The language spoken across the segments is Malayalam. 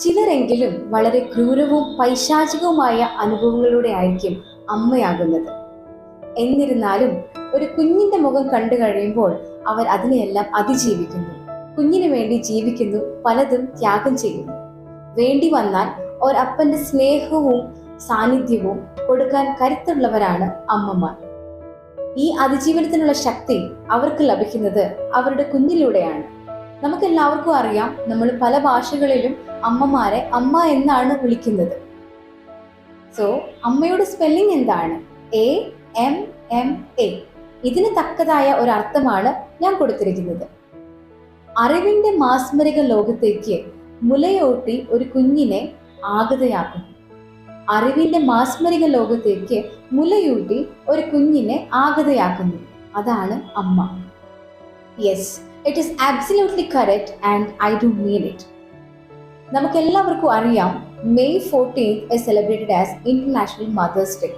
ചിലരെങ്കിലും വളരെ ക്രൂരവും പൈശാചികവുമായ അനുഭവങ്ങളിലൂടെ ആയിരിക്കും അമ്മയാകുന്നത്. എന്നിരുന്നാലും ഒരു കുഞ്ഞിന്റെ മുഖം കണ്ടു കഴിയുമ്പോൾ അവർ അതിനെയെല്ലാം അതിജീവിക്കുന്നു, കുഞ്ഞിനു വേണ്ടി ജീവിക്കുന്നു, പലതും ത്യാഗം ചെയ്യുന്നു. വേണ്ടി വന്നാൽ ഒരപ്പന്റെ സ്നേഹവും സാന്നിധ്യവും കൊടുക്കാൻ കരുത്തുള്ളവരാണ് അമ്മമാർ. ഈ അതിജീവനത്തിനുള്ള ശക്തി അവർക്ക് ലഭിക്കുന്നത് അവരുടെ കുഞ്ഞിലൂടെയാണ്. നമുക്കെല്ലാവർക്കും അറിയാം, നമ്മൾ പല ഭാഷകളിലും അമ്മമാരെ അമ്മ എന്നാണ് വിളിക്കുന്നത്. സോ അമ്മയുടെ സ്പെല്ലിംഗ് എന്താണ്? AMMA. ഇതിന് തക്കതായ ഒരർത്ഥമാണ് ഞാൻ കൊടുത്തിരിക്കുന്നത്. അറിവിന്റെ മാസ്മരിക ലോകത്തേക്ക് മുലയൂട്ടി ഒരു കുഞ്ഞിനെ ആഗതയാക്കുന്നു. അറിവിന്റെ മാസ്മരിക ലോകത്തേക്ക് മുലയൂട്ടി ഒരു കുഞ്ഞിനെ ആഗതയാക്കുന്നു. അതാണ് അമ്മ. Yes, it is absolutely correct and I do mean it. നമുക്കെല്ലാവർക്കും അറിയാം, May 14th is celebrated as International Mother's Day.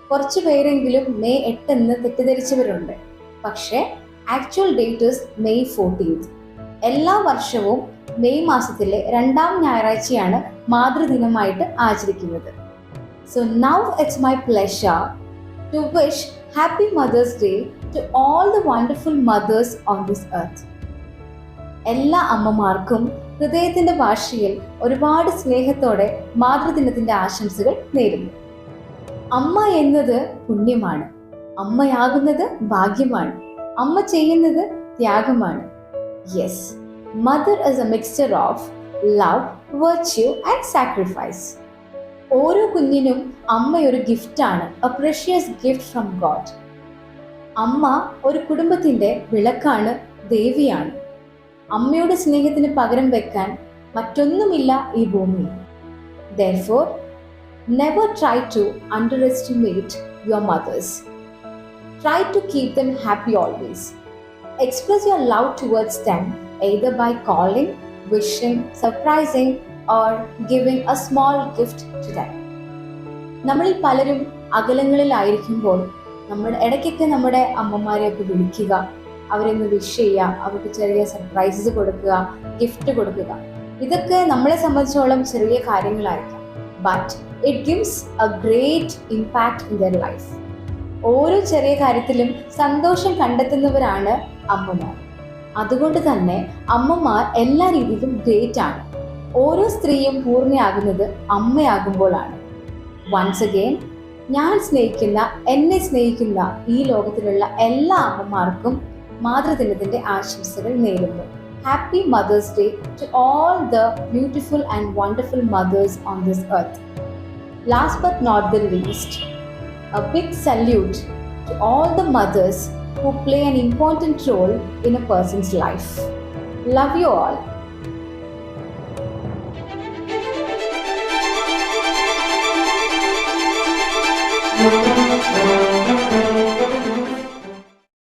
കുറച്ചു പേരെങ്കിലും May 8 എന്ന് തെറ്റിദ്ധരിച്ചവരുണ്ട്. പക്ഷേ actual date is May 14th. എല്ലാ വർഷവും മെയ് മാസത്തിലെ 2ാം ഞായറാഴ്ചയാണ് മാതൃദിനമായിട്ട് ആചരിക്കുന്നത്. So now it's my pleasure to wish Happy Mother's Day to all the wonderful mothers on this earth. എല്ലാ അമ്മമാർക്കും ഹൃദയത്തിന്റെ ഭാഷയിൽ ഒരുപാട് സ്നേഹത്തോടെ മാതൃദിനത്തിന്റെ ആശംസകൾ നേരുന്നു. അമ്മ എന്നത് പുണ്യമാണ്, അമ്മയാകുന്നത് ഭാഗ്യമാണ്, അമ്മ ചെയ്യുന്നത് ത്യാഗമാണ്. Yes, mother is a mixture of love, virtue and sacrifice. ഓരോ കുഞ്ഞിനും അമ്മയൊരു ഗിഫ്റ്റാണ്, a precious gift from God. അമ്മ ഒരു കുടുംബത്തിന്റെ വിളക്കാണ്, ദേവിയാണ്. അമ്മയുടെ സ്നേഹത്തിന് പകരം വെക്കാൻ മറ്റൊന്നുമില്ല ഈ ഭൂമിയിൽ. Therefore, never try to underestimate your mothers. Try to keep them happy always. Express your love towards them either by calling, wishing, surprising or giving a small gift to them. നമ്മളിൽ പലരും അകലങ്ങളിലായിരിക്കുമ്പോൾ നമ്മൾ ഇടയ്ക്കൊക്കെ നമ്മുടെ അമ്മമാരെയൊക്കെ വിളിക്കുക, അവരെ ഒന്ന് വിഷ് ചെയ്യുക, അവർക്ക് ചെറിയ സർപ്രൈസസ് കൊടുക്കുക, ഗിഫ്റ്റ് കൊടുക്കുക. ഇതൊക്കെ നമ്മളെ സംബന്ധിച്ചോളം ചെറിയ കാര്യങ്ങളായിരിക്കാം, but it gives a great impact in their life. ഓരോ ചെറിയ കാര്യത്തിലും സന്തോഷം കണ്ടെത്തുന്നവരാണ് അമ്മമാർ. അതുകൊണ്ട് തന്നെ അമ്മമാർ എല്ലാ രീതിയിലും ഗ്രേറ്റ് ആണ്. ഓരോ സ്ത്രീയും പൂർണ്ണയാകുന്നത് അമ്മയാകുമ്പോഴാണ്. വൺസ് അഗെയിൻ, ഞാൻ സ്നേഹിക്കുന്ന, എന്നെ സ്നേഹിക്കുന്ന ഈ ലോകത്തിലുള്ള എല്ലാ അമ്മമാർക്കും മാതൃദിനത്തിന്റെ ആശംസകൾ നേരുന്നു. Happy mother's day to all the beautiful and wonderful mothers on this earth. Last but not the least, a big salute to all the mothers who play an important role in a person's life. Love you all.